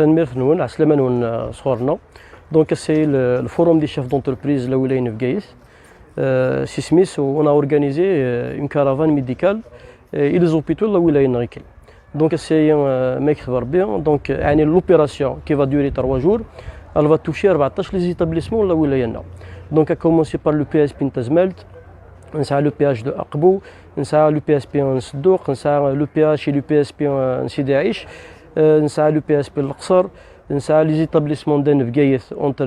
تنميرت نون عسلامة نون صغرنا. دونك c'est le forum des chefs d'entreprise là où il est une c'est Smith où on a organisé une caravane médicale et les hôpitaux là où il est une Rikel. Donc c'est un mec bien. Donc l'opération qui va durer 3 jours, elle va toucher 14 les établissements là où il est une. Donc à commencer par le PSP Ntazmelt, le PH de Aqbou, le PSP en Sdouk, le PH et le PSP en Sidi Aïch, le PSP L'Aqsar, les établissements d'Enfgaïth entre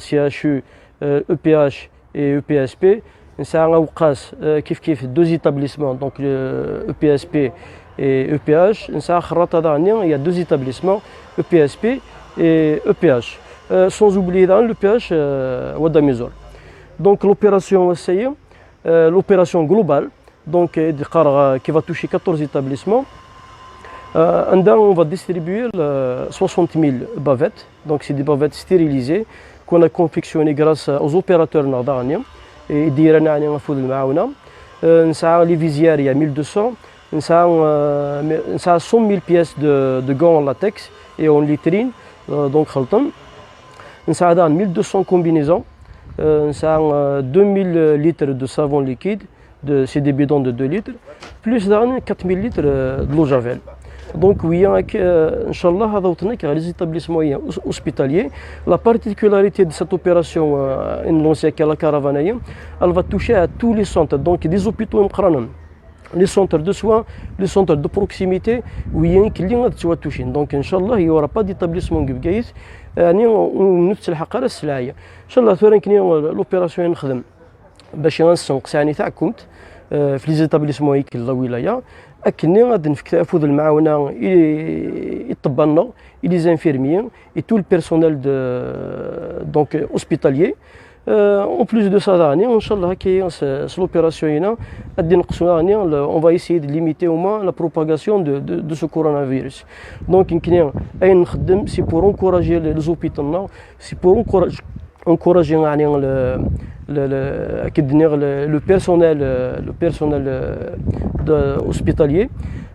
CHU, EPH et EPSP. Kif 2 établissements, donc le EPSP et EPH. Il y a 2 établissements, EPSP et EPH. Sans oublier dans le PH Wadamizor. Donc l'opération l'opération globale, donc, qui va toucher 14 établissements. On va distribuer 60 000 bavettes, donc c'est des bavettes stérilisées qu'on a confectionnées grâce aux opérateurs nordaniens et d'Iran les visières, il y a 1200, 100 000 pièces de gants en latex et en litrine, donc 1200 combinaisons, 2000 litres de savon liquide, c'est des bidons de 2 litres, plus 4000 litres de l'eau javel. Donc oui, Inch'Allah, les établissements hospitaliers, la particularité de cette opération, la caravane, elle va toucher à tous les centres, donc des hôpitaux, les centres de soins, les centres de proximité, où il y a un client qui va toucher. Donc Inch'Allah, il n'y aura pas d'établissement qui va toucher. Inch'Allah, l'opération نخدم باش نسنقس يعني تاعكم في لي زيتابليسمون هيك الولايه اكني غادي نفوض المعاونه يطبلنا لي زانفيرميين اي تو البيرسونيل دونك اوسبيتاليي en plus de ça Inch'Allah c'est l'opération on va essayer de limiter au moins la propagation de ce coronavirus. Donc c'est pour encourager les hôpitaux, c'est pour encourager le personnel hospitalier.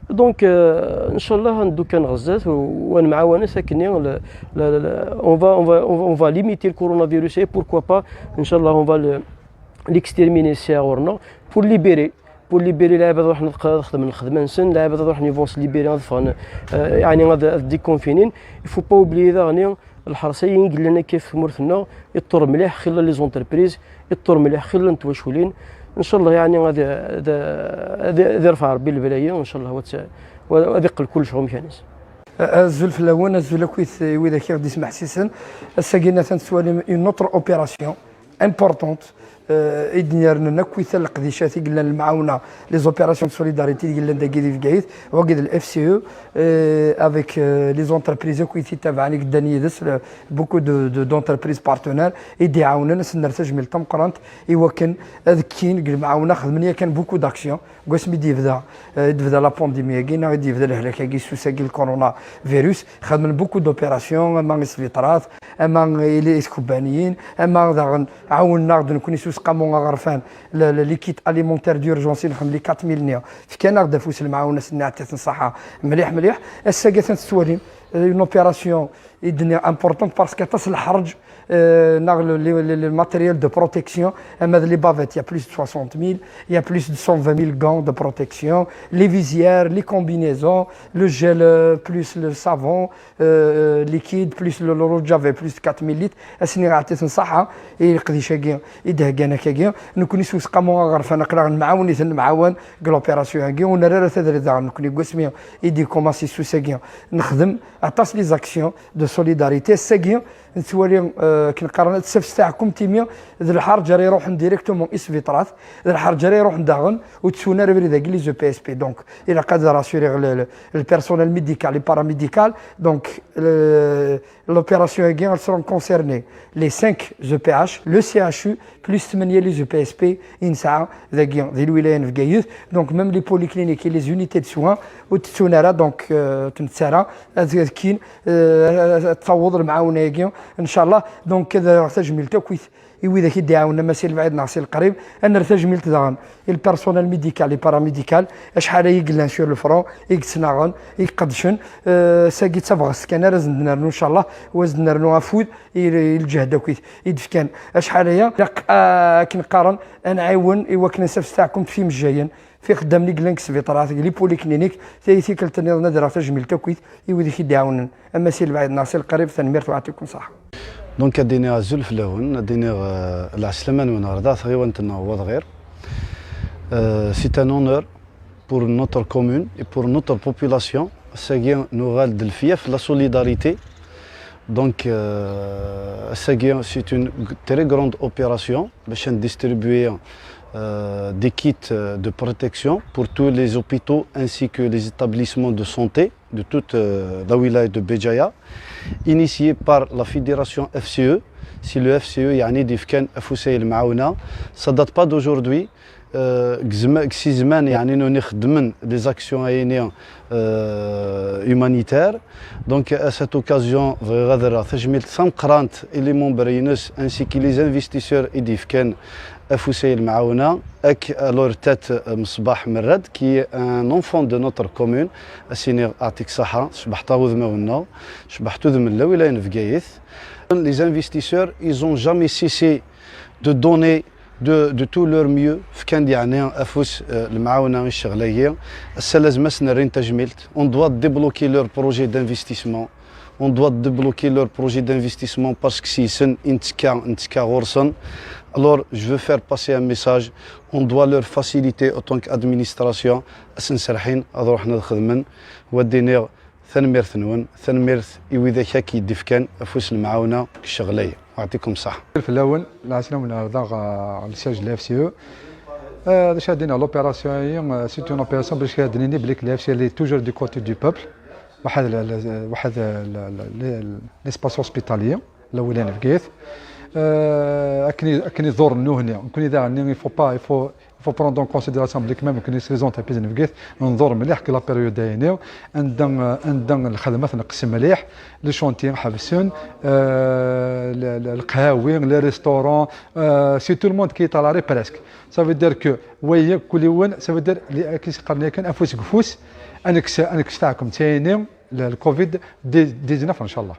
Donc Inch'Allah on va limiter le coronavirus et pourquoi pas Inch'Allah on va l'exterminer pour libérer العباد نروح نخدم الخدمه نسن العباد نروح نيفونس ليبيري يعني غادي ديكونفينين يفو با اوبليي ذا الحرسيين قال لنا كيف مرثنا يطر مليح خلال لي زونتربريز يطر مليح خلال نتواشولين ان شاء الله يعني غادي يرفع ربي البلايه وان شاء الله وغادي يقل كل شغل مشانيس الزول في الاول الزول كويس وإذا كي غادي يسمع سيسن الساقينا تنسوالي اون اوتر اوبيراسيون امبورطونت إدنيارنا نكويث القديشات قلنا المعاونة لي زوبيراسيون دو سوليداريتي قلنا داكيدي في كايث وقد الاف سي او افيك لي زونتربريز كويث تابعني قداني يدس بوكو دونتربريز بارتنير يدي عاوننا سنرتاج من تمقرانت يوكن اذكين المعاونة خدمني كان بوكو داكسيون قسمي ديفدا لا بانديميا كينا غادي يبدا الهلاك كي سوساكي الكورونا فيروس خدم بوكو دوبيراسيون اما السبيطارات اما لي اسكوبانيين اما عاوننا غادي نكون قاموا غرفان ليكيت اليمونتير ديورجونسي نخدم لي 4000 نيا كان غدا فوس المعاونه سنا حتى تنصحها مليح الساقه تنسوالين اون اوبيراسيون idéalement importante parce que tas الحرج le matériel de protection les bavettes il y a plus de 60 000 il y a plus de 120 000 gants de protection les visières les combinaisons le gel plus le savon liquide plus le l'eau de javel plus de 4 000 litres اسني عطيت نصحها يقضي شاكي يدهكانا كاكيا نكوني سوس قامو غرف انا قرا نمعاوني نمعاون لوبيراسيون هاكي ونرى تدري دا نكوني قسمي يدي كوماسي سوساكي نخدم عطاس لي زاكسيون دو سوليداريتي ساكي نتوالي كنقارن السفس تاعكم تيميا ذا الحر جاري يروح ديريكتومون اسفيطرات ذا الحر جاري يروح داغن وتسونا ربري ذاك لي جو بي اس بي دونك الى قادر راسيوري البيرسونيل ميديكال لي باراميديكال دونك l'opération est elles seront concernées les 5 EPH, le CHU, plus 8 les EPSP, INSA, des Louis-Léen, donc même les polycliniques et les unités de soins, donc Tuntsara, التفاوض المعاونه ياكي ان شاء الله. دونك كذا تجميل تاكويت وإذا كي دعاونا ماشي البعيد ناقصي القريب أن نرتجميل تدغن البيرسونيل ميديكال لي باراميديكال شحال يقلان سور الفرون يقسناغن يقدشن ساقي تبغس كان رزن نرنو إن شاء الله وزن نرنو أفود الجهد كويت يدفكان شحال هي كنقارن أنا عاون إوا كنسف تاعكم في مجايا في خدامني قلنك سبيطارات لي بوليكلينيك تي كلتني ندير تجميل تاكويت إذا كي دعاونا أما سي البعيد ناقصي القريب تنمير يعطيكم صحة. Donc adini azul flaoun, adini l'Aslaman ou Narda, c'est un honneur pour notre commune et pour notre population. C'est la solidarité. Donc c'est une très grande opération. Je distribuer des kits de protection pour tous les hôpitaux ainsi que les établissements de santé de toute la wilaya de Béjaïa, initié par la fédération FCE. Si le FCE يعني ديفكان أفوسي المعاونة ça date pas d'aujourd'hui. كسي زمان يعني نخدمن des actions aériennes humanitaires. Donc à cette occasion غادر تجميل سمقرانت اللي ممبرينس ainsi que les investisseurs ديفكان أفوسي المعاونة اك لور تات مصباح مراد كي ان اونفون دو نوتر كومون اسيني يعطيك الصحة شبحتها وذمونا شبحتو ذم الولاية نفقايث. Les investisseurs, ils n'ont jamais cessé de donner de tout leur mieux في كان يعني أفوس المعاونة الشغلية. لازم نرين تجميلت. On doit débloquer leur projet d'investissement. On doit débloquer leur projet d'investissement parce que si c'est un غورسن. Alors, je veux faire passer un message. On doit leur faciliter en tant qu'administration. سنسرحين أضرو حنا الخدمن ودينا ثنمير ثنون ثنمير إذا كاكي دفكان أفوس المعاونة الشغلية. يعطيكم الصحة. في الأول العشرة من الأرض السياج الاف سي او هذا شادينا لوبيراسيون سيت اون اوبيراسيون باش كادنيني بليك الاف سي اللي توجور دو كوتي دو بوبل واحد ليسباس هوسبيتاليي الاولاني في كيث اكني زور نو هنا يمكن اذا عني il faut prendre en considération بليك ميم كاين سيزون تاع بيزن في كيث ننظر مليح كي لا بيريود داينيو عندنا الخدمات نقسم مليح لي شونتي حبسون القهاوي لي ريستورون سي تو الموند كي طالاري بريسك سافو دير كو ويا كل يوم سافو دير كي قرني كان افوس قفوس انك تاعكم تايني الكوفيد 19 ان شاء الله.